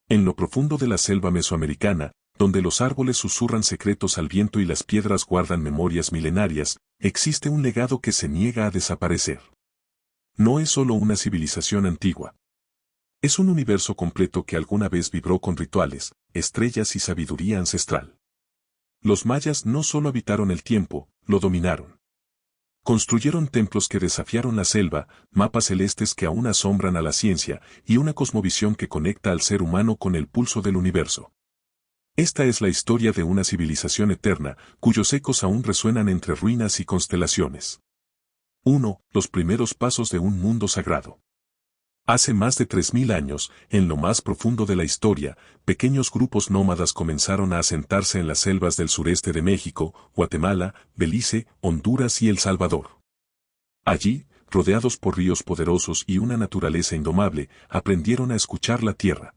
En lo profundo de la selva mesoamericana, donde los árboles susurran secretos al viento y las piedras guardan memorias milenarias, existe un legado que se niega a desaparecer. No es solo una civilización antigua. Es un universo completo que alguna vez vibró con rituales, estrellas y sabiduría ancestral. Los mayas no solo habitaron el tiempo, lo dominaron. Construyeron templos que desafiaron la selva, mapas celestes que aún asombran a la ciencia, y una cosmovisión que conecta al ser humano con el pulso del universo. Esta es la historia de una civilización eterna, cuyos ecos aún resuenan entre ruinas y constelaciones. 1. Los primeros pasos de un mundo sagrado. Hace más de 3000 años, en lo más profundo de la historia, pequeños grupos nómadas comenzaron a asentarse en las selvas del sureste de México, Guatemala, Belice, Honduras y El Salvador. Allí, rodeados por ríos poderosos y una naturaleza indomable, aprendieron a escuchar la tierra.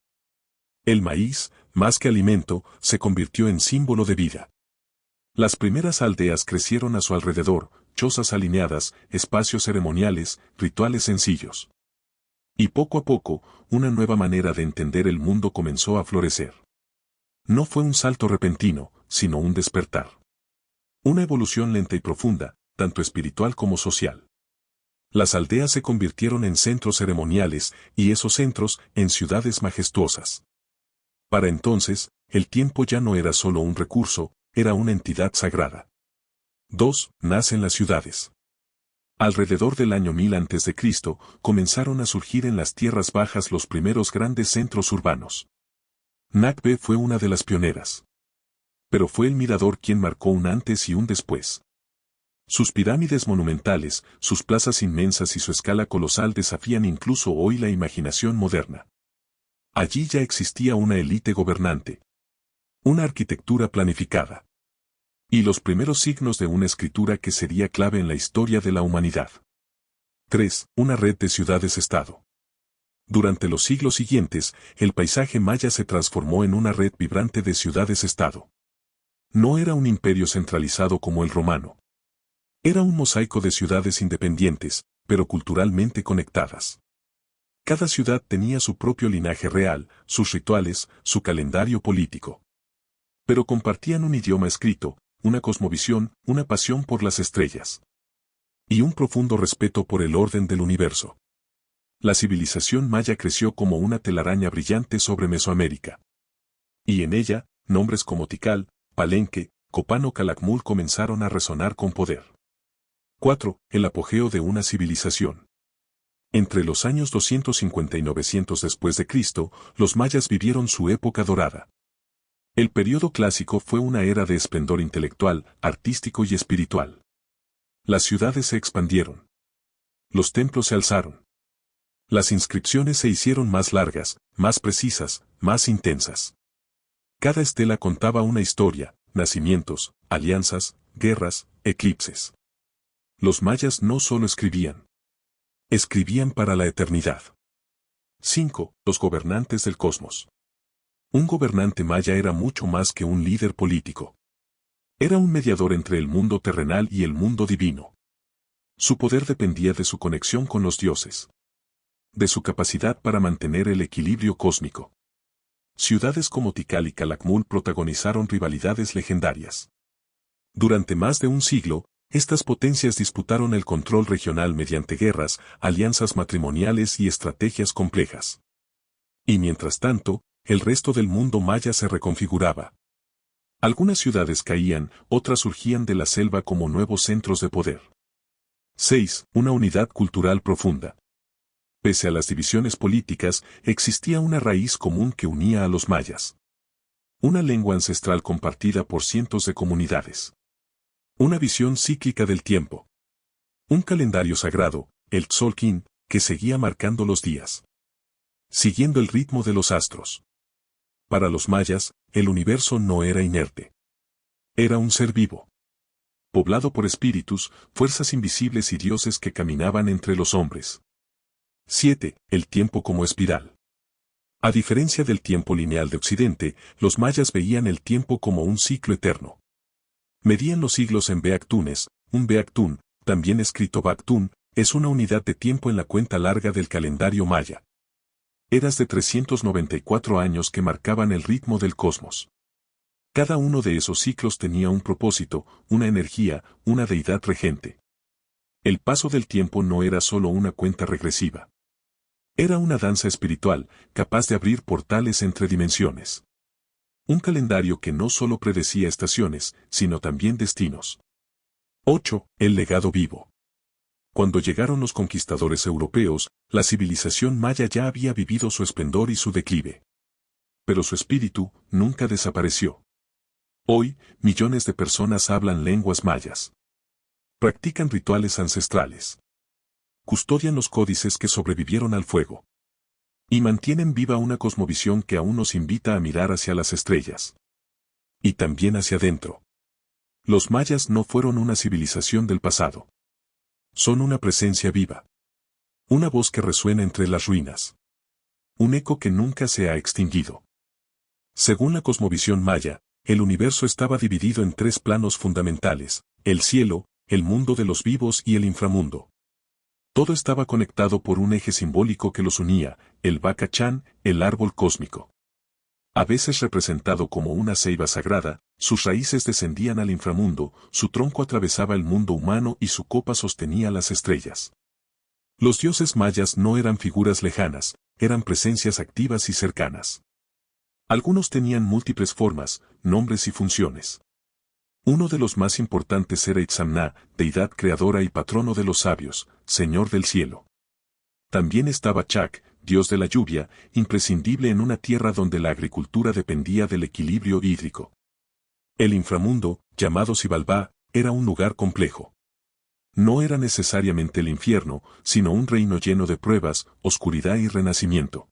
El maíz, más que alimento, se convirtió en símbolo de vida. Las primeras aldeas crecieron a su alrededor, chozas alineadas, espacios ceremoniales, rituales sencillos. Y poco a poco, una nueva manera de entender el mundo comenzó a florecer. No fue un salto repentino, sino un despertar. Una evolución lenta y profunda, tanto espiritual como social. Las aldeas se convirtieron en centros ceremoniales, y esos centros en ciudades majestuosas. Para entonces, el tiempo ya no era solo un recurso, era una entidad sagrada. 2. Nacen las ciudades. Alrededor del año 1000 a.C., comenzaron a surgir en las tierras bajas los primeros grandes centros urbanos. Nakbe fue una de las pioneras. Pero fue el Mirador quien marcó un antes y un después. Sus pirámides monumentales, sus plazas inmensas y su escala colosal desafían incluso hoy la imaginación moderna. Allí ya existía una élite gobernante. Una arquitectura planificada. Y los primeros signos de una escritura que sería clave en la historia de la humanidad. 3. Una red de ciudades-estado. Durante los siglos siguientes, el paisaje maya se transformó en una red vibrante de ciudades-estado. No era un imperio centralizado como el romano. Era un mosaico de ciudades independientes, pero culturalmente conectadas. Cada ciudad tenía su propio linaje real, sus rituales, su calendario político. Pero compartían un idioma escrito, una cosmovisión, una pasión por las estrellas. Y un profundo respeto por el orden del universo. La civilización maya creció como una telaraña brillante sobre Mesoamérica. Y en ella, nombres como Tikal, Palenque, Copán o Calakmul comenzaron a resonar con poder. 4. El apogeo de una civilización. Entre los años 250 y 900 después de Cristo, los mayas vivieron su época dorada. El período clásico fue una era de esplendor intelectual, artístico y espiritual. Las ciudades se expandieron. Los templos se alzaron. Las inscripciones se hicieron más largas, más precisas, más intensas. Cada estela contaba una historia, nacimientos, alianzas, guerras, eclipses. Los mayas no solo escribían. Escribían para la eternidad. 5. Los gobernantes del cosmos. Un gobernante maya era mucho más que un líder político. Era un mediador entre el mundo terrenal y el mundo divino. Su poder dependía de su conexión con los dioses. De su capacidad para mantener el equilibrio cósmico. Ciudades como Tikal y Calakmul protagonizaron rivalidades legendarias. Durante más de un siglo, estas potencias disputaron el control regional mediante guerras, alianzas matrimoniales y estrategias complejas. Y mientras tanto, el resto del mundo maya se reconfiguraba. Algunas ciudades caían, otras surgían de la selva como nuevos centros de poder. 6. Una unidad cultural profunda. Pese a las divisiones políticas, existía una raíz común que unía a los mayas. Una lengua ancestral compartida por cientos de comunidades. Una visión cíclica del tiempo. Un calendario sagrado, el Tzolk'in, que seguía marcando los días. Siguiendo el ritmo de los astros. Para los mayas, el universo no era inerte. Era un ser vivo. Poblado por espíritus, fuerzas invisibles y dioses que caminaban entre los hombres. 7. El tiempo como espiral. A diferencia del tiempo lineal de Occidente, los mayas veían el tiempo como un ciclo eterno. Medían los siglos en beactunes, un beactún, también escrito bactún, es una unidad de tiempo en la cuenta larga del calendario maya. Eras de 394 años que marcaban el ritmo del cosmos. Cada uno de esos ciclos tenía un propósito, una energía, una deidad regente. El paso del tiempo no era solo una cuenta regresiva. Era una danza espiritual, capaz de abrir portales entre dimensiones. Un calendario que no solo predecía estaciones, sino también destinos. 8. El legado vivo. Cuando llegaron los conquistadores europeos, la civilización maya ya había vivido su esplendor y su declive. Pero su espíritu nunca desapareció. Hoy, millones de personas hablan lenguas mayas. Practican rituales ancestrales. Custodian los códices que sobrevivieron al fuego. Y mantienen viva una cosmovisión que aún nos invita a mirar hacia las estrellas. Y también hacia adentro. Los mayas no fueron una civilización del pasado. Son una presencia viva. Una voz que resuena entre las ruinas. Un eco que nunca se ha extinguido. Según la cosmovisión maya, el universo estaba dividido en tres planos fundamentales: el cielo, el mundo de los vivos y el inframundo. Todo estaba conectado por un eje simbólico que los unía, el Bacachán, el árbol cósmico. A veces representado como una ceiba sagrada, sus raíces descendían al inframundo, su tronco atravesaba el mundo humano y su copa sostenía las estrellas. Los dioses mayas no eran figuras lejanas, eran presencias activas y cercanas. Algunos tenían múltiples formas, nombres y funciones. Uno de los más importantes era Itzamná, deidad creadora y patrono de los sabios, señor del cielo. También estaba Chac, dios de la lluvia, imprescindible en una tierra donde la agricultura dependía del equilibrio hídrico. El inframundo, llamado Xibalbá, era un lugar complejo. No era necesariamente el infierno, sino un reino lleno de pruebas, oscuridad y renacimiento.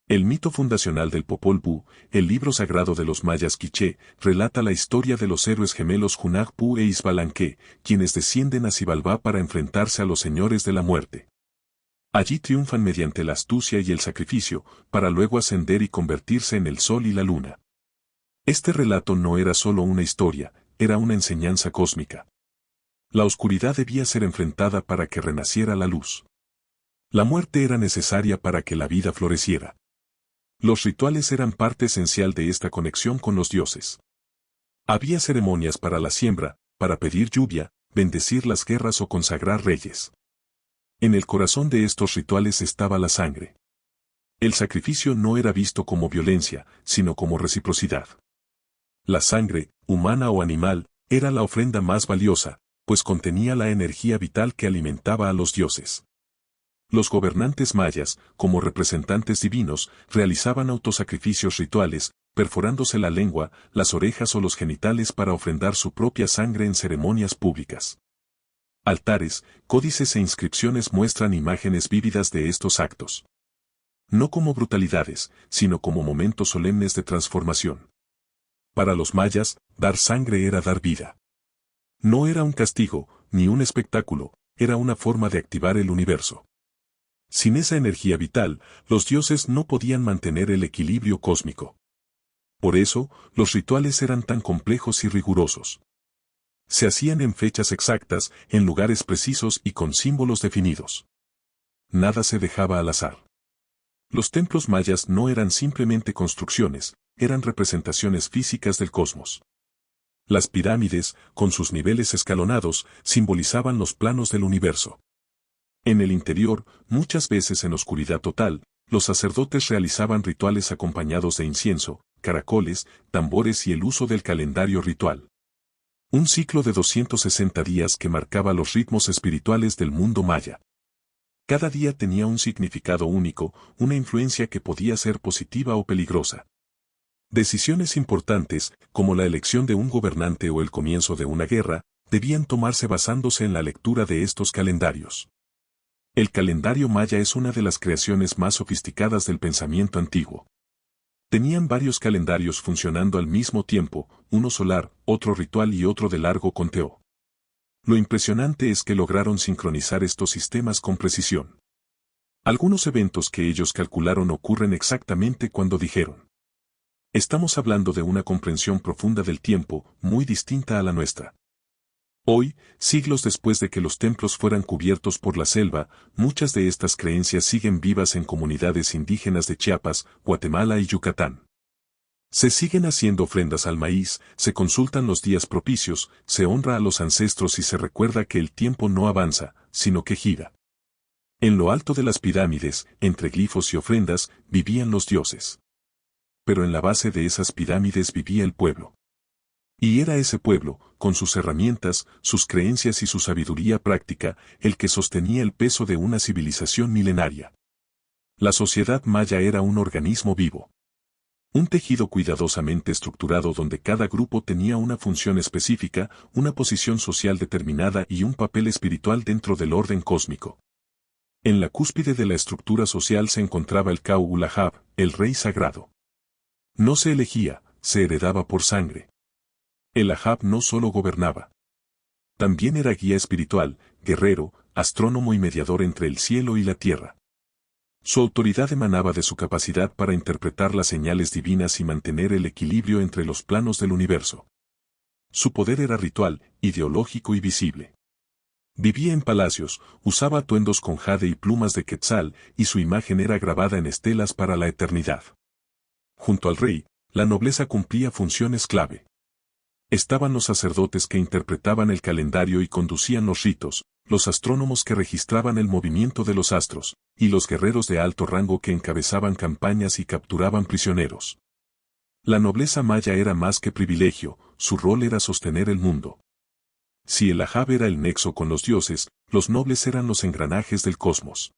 El mito fundacional del Popol Vuh, el libro sagrado de los mayas quiché, relata la historia de los héroes gemelos Hunahpu e Izbalanque, quienes descienden a Xibalbá para enfrentarse a los señores de la muerte. Allí triunfan mediante la astucia y el sacrificio, para luego ascender y convertirse en el sol y la luna. Este relato no era solo una historia, era una enseñanza cósmica. La oscuridad debía ser enfrentada para que renaciera la luz. La muerte era necesaria para que la vida floreciera. Los rituales eran parte esencial de esta conexión con los dioses. Había ceremonias para la siembra, para pedir lluvia, bendecir las guerras o consagrar reyes. En el corazón de estos rituales estaba la sangre. El sacrificio no era visto como violencia, sino como reciprocidad. La sangre, humana o animal, era la ofrenda más valiosa, pues contenía la energía vital que alimentaba a los dioses. Los gobernantes mayas, como representantes divinos, realizaban autosacrificios rituales, perforándose la lengua, las orejas o los genitales para ofrendar su propia sangre en ceremonias públicas. Altares, códices e inscripciones muestran imágenes vívidas de estos actos. No como brutalidades, sino como momentos solemnes de transformación. Para los mayas, dar sangre era dar vida. No era un castigo, ni un espectáculo, era una forma de activar el universo. Sin esa energía vital, los dioses no podían mantener el equilibrio cósmico. Por eso, los rituales eran tan complejos y rigurosos. Se hacían en fechas exactas, en lugares precisos y con símbolos definidos. Nada se dejaba al azar. Los templos mayas no eran simplemente construcciones, eran representaciones físicas del cosmos. Las pirámides, con sus niveles escalonados, simbolizaban los planos del universo. En el interior, muchas veces en oscuridad total, los sacerdotes realizaban rituales acompañados de incienso, caracoles, tambores y el uso del calendario ritual. Un ciclo de 260 días que marcaba los ritmos espirituales del mundo maya. Cada día tenía un significado único, una influencia que podía ser positiva o peligrosa. Decisiones importantes, como la elección de un gobernante o el comienzo de una guerra, debían tomarse basándose en la lectura de estos calendarios. El calendario maya es una de las creaciones más sofisticadas del pensamiento antiguo. Tenían varios calendarios funcionando al mismo tiempo, uno solar, otro ritual y otro de largo conteo. Lo impresionante es que lograron sincronizar estos sistemas con precisión. Algunos eventos que ellos calcularon ocurren exactamente cuando dijeron. Estamos hablando de una comprensión profunda del tiempo, muy distinta a la nuestra. Hoy, siglos después de que los templos fueran cubiertos por la selva, muchas de estas creencias siguen vivas en comunidades indígenas de Chiapas, Guatemala y Yucatán. Se siguen haciendo ofrendas al maíz, se consultan los días propicios, se honra a los ancestros y se recuerda que el tiempo no avanza, sino que gira. En lo alto de las pirámides, entre glifos y ofrendas, vivían los dioses. Pero en la base de esas pirámides vivía el pueblo. Y era ese pueblo, con sus herramientas, sus creencias y su sabiduría práctica, el que sostenía el peso de una civilización milenaria. La sociedad maya era un organismo vivo. Un tejido cuidadosamente estructurado donde cada grupo tenía una función específica, una posición social determinada y un papel espiritual dentro del orden cósmico. En la cúspide de la estructura social se encontraba el Kau-Ulahab, el rey sagrado. No se elegía, se heredaba por sangre. El Ahab no solo gobernaba. También era guía espiritual, guerrero, astrónomo y mediador entre el cielo y la tierra. Su autoridad emanaba de su capacidad para interpretar las señales divinas y mantener el equilibrio entre los planos del universo. Su poder era ritual, ideológico y visible. Vivía en palacios, usaba atuendos con jade y plumas de quetzal, y su imagen era grabada en estelas para la eternidad. Junto al rey, la nobleza cumplía funciones clave. Estaban los sacerdotes que interpretaban el calendario y conducían los ritos, los astrónomos que registraban el movimiento de los astros, y los guerreros de alto rango que encabezaban campañas y capturaban prisioneros. La nobleza maya era más que privilegio, su rol era sostener el mundo. Si el Ahab era el nexo con los dioses, los nobles eran los engranajes del cosmos.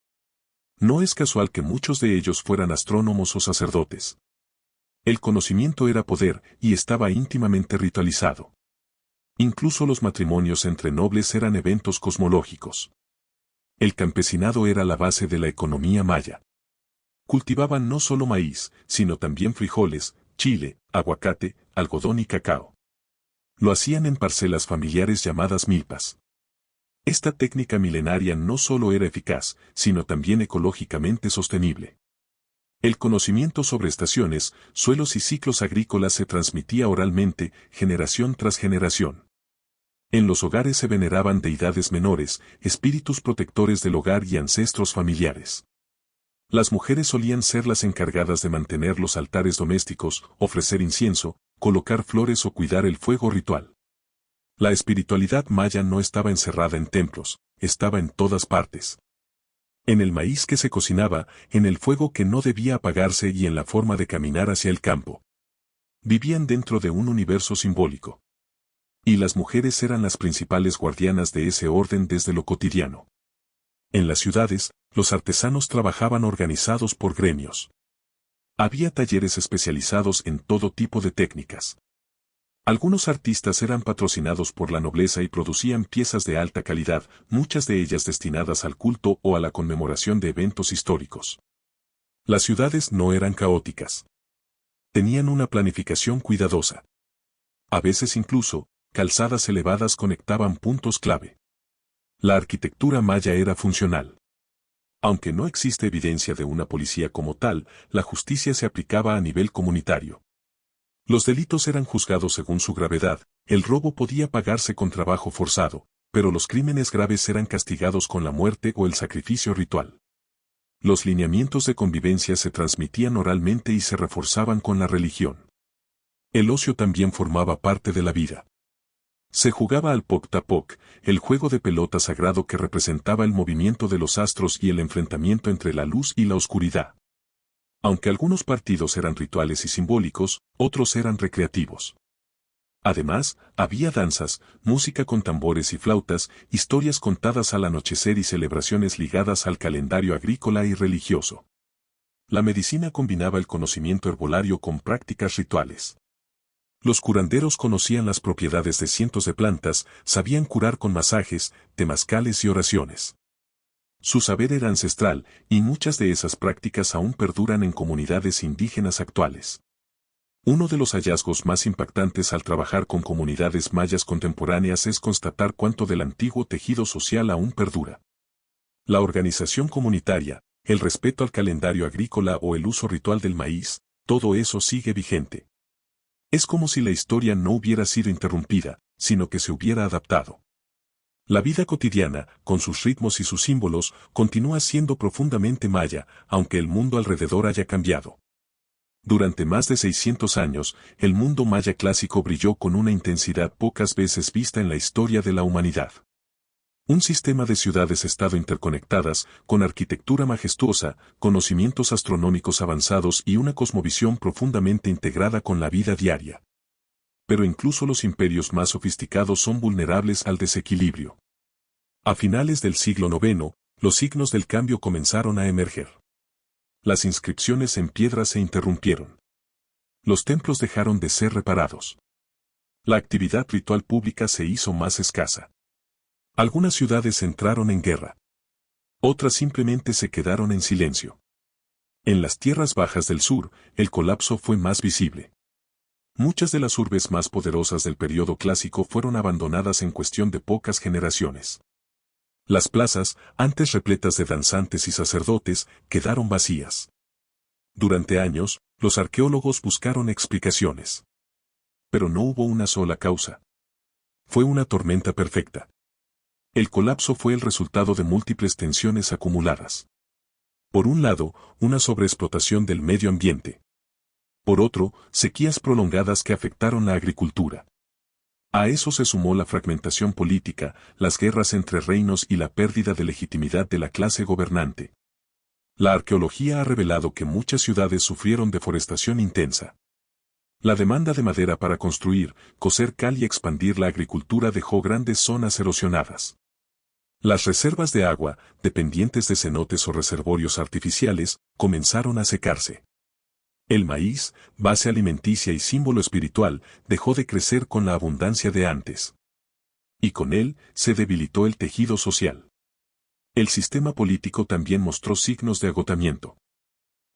No es casual que muchos de ellos fueran astrónomos o sacerdotes. El conocimiento era poder y estaba íntimamente ritualizado. Incluso los matrimonios entre nobles eran eventos cosmológicos. El campesinado era la base de la economía maya. Cultivaban no solo maíz, sino también frijoles, chile, aguacate, algodón y cacao. Lo hacían en parcelas familiares llamadas milpas. Esta técnica milenaria no solo era eficaz, sino también ecológicamente sostenible. El conocimiento sobre estaciones, suelos y ciclos agrícolas se transmitía oralmente, generación tras generación. En los hogares se veneraban deidades menores, espíritus protectores del hogar y ancestros familiares. Las mujeres solían ser las encargadas de mantener los altares domésticos, ofrecer incienso, colocar flores o cuidar el fuego ritual. La espiritualidad maya no estaba encerrada en templos, estaba en todas partes. En el maíz que se cocinaba, en el fuego que no debía apagarse y en la forma de caminar hacia el campo. Vivían dentro de un universo simbólico. Y las mujeres eran las principales guardianas de ese orden desde lo cotidiano. En las ciudades, los artesanos trabajaban organizados por gremios. Había talleres especializados en todo tipo de técnicas. Algunos artistas eran patrocinados por la nobleza y producían piezas de alta calidad, muchas de ellas destinadas al culto o a la conmemoración de eventos históricos. Las ciudades no eran caóticas. Tenían una planificación cuidadosa. A veces incluso, calzadas elevadas conectaban puntos clave. La arquitectura maya era funcional. Aunque no existe evidencia de una policía como tal, la justicia se aplicaba a nivel comunitario. Los delitos eran juzgados según su gravedad, el robo podía pagarse con trabajo forzado, pero los crímenes graves eran castigados con la muerte o el sacrificio ritual. Los lineamientos de convivencia se transmitían oralmente y se reforzaban con la religión. El ocio también formaba parte de la vida. Se jugaba al poc-tapoc, el juego de pelota sagrado que representaba el movimiento de los astros y el enfrentamiento entre la luz y la oscuridad. Aunque algunos partidos eran rituales y simbólicos, otros eran recreativos. Además, había danzas, música con tambores y flautas, historias contadas al anochecer y celebraciones ligadas al calendario agrícola y religioso. La medicina combinaba el conocimiento herbolario con prácticas rituales. Los curanderos conocían las propiedades de cientos de plantas, sabían curar con masajes, temazcales y oraciones. Su saber era ancestral, y muchas de esas prácticas aún perduran en comunidades indígenas actuales. Uno de los hallazgos más impactantes al trabajar con comunidades mayas contemporáneas es constatar cuánto del antiguo tejido social aún perdura. La organización comunitaria, el respeto al calendario agrícola o el uso ritual del maíz, todo eso sigue vigente. Es como si la historia no hubiera sido interrumpida, sino que se hubiera adaptado. La vida cotidiana, con sus ritmos y sus símbolos, continúa siendo profundamente maya, aunque el mundo alrededor haya cambiado. Durante más de 600 años, el mundo maya clásico brilló con una intensidad pocas veces vista en la historia de la humanidad. Un sistema de ciudades-estado interconectadas, con arquitectura majestuosa, conocimientos astronómicos avanzados y una cosmovisión profundamente integrada con la vida diaria. Pero incluso los imperios más sofisticados son vulnerables al desequilibrio. A finales del siglo IX, los signos del cambio comenzaron a emerger. Las inscripciones en piedra se interrumpieron. Los templos dejaron de ser reparados. La actividad ritual pública se hizo más escasa. Algunas ciudades entraron en guerra. Otras simplemente se quedaron en silencio. En las tierras bajas del sur, el colapso fue más visible. Muchas de las urbes más poderosas del período clásico fueron abandonadas en cuestión de pocas generaciones. Las plazas, antes repletas de danzantes y sacerdotes, quedaron vacías. Durante años, los arqueólogos buscaron explicaciones. Pero no hubo una sola causa. Fue una tormenta perfecta. El colapso fue el resultado de múltiples tensiones acumuladas. Por un lado, una sobreexplotación del medio ambiente. Por otro, sequías prolongadas que afectaron la agricultura. A eso se sumó la fragmentación política, las guerras entre reinos y la pérdida de legitimidad de la clase gobernante. La arqueología ha revelado que muchas ciudades sufrieron deforestación intensa. La demanda de madera para construir, cocer cal y expandir la agricultura dejó grandes zonas erosionadas. Las reservas de agua, dependientes de cenotes o reservorios artificiales, comenzaron a secarse. El maíz, base alimenticia y símbolo espiritual, dejó de crecer con la abundancia de antes. Y con él, se debilitó el tejido social. El sistema político también mostró signos de agotamiento.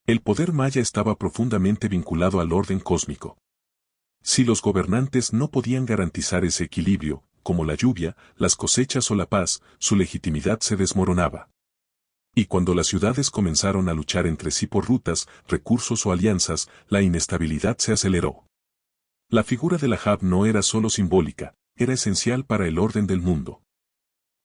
El poder maya estaba profundamente vinculado al orden cósmico. Si los gobernantes no podían garantizar ese equilibrio, como la lluvia, las cosechas o la paz, su legitimidad se desmoronaba. Y cuando las ciudades comenzaron a luchar entre sí por rutas, recursos o alianzas, la inestabilidad se aceleró. La figura de la Ahab no era solo simbólica, era esencial para el orden del mundo.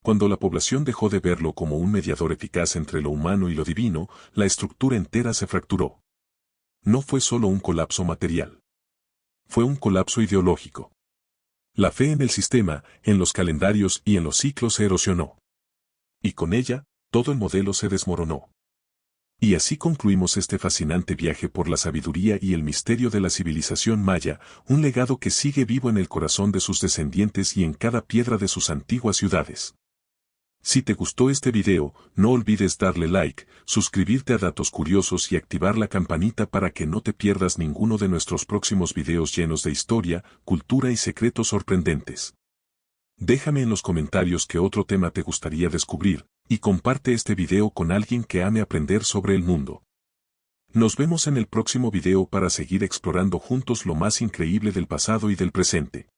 Cuando la población dejó de verlo como un mediador eficaz entre lo humano y lo divino, la estructura entera se fracturó. No fue solo un colapso material. Fue un colapso ideológico. La fe en el sistema, en los calendarios y en los ciclos se erosionó. Y con ella, todo el modelo se desmoronó. Y así concluimos este fascinante viaje por la sabiduría y el misterio de la civilización maya, un legado que sigue vivo en el corazón de sus descendientes y en cada piedra de sus antiguas ciudades. Si te gustó este video, no olvides darle like, suscribirte a Datos Curiosos y activar la campanita para que no te pierdas ninguno de nuestros próximos videos llenos de historia, cultura y secretos sorprendentes. Déjame en los comentarios qué otro tema te gustaría descubrir, y comparte este video con alguien que ame aprender sobre el mundo. Nos vemos en el próximo video para seguir explorando juntos lo más increíble del pasado y del presente.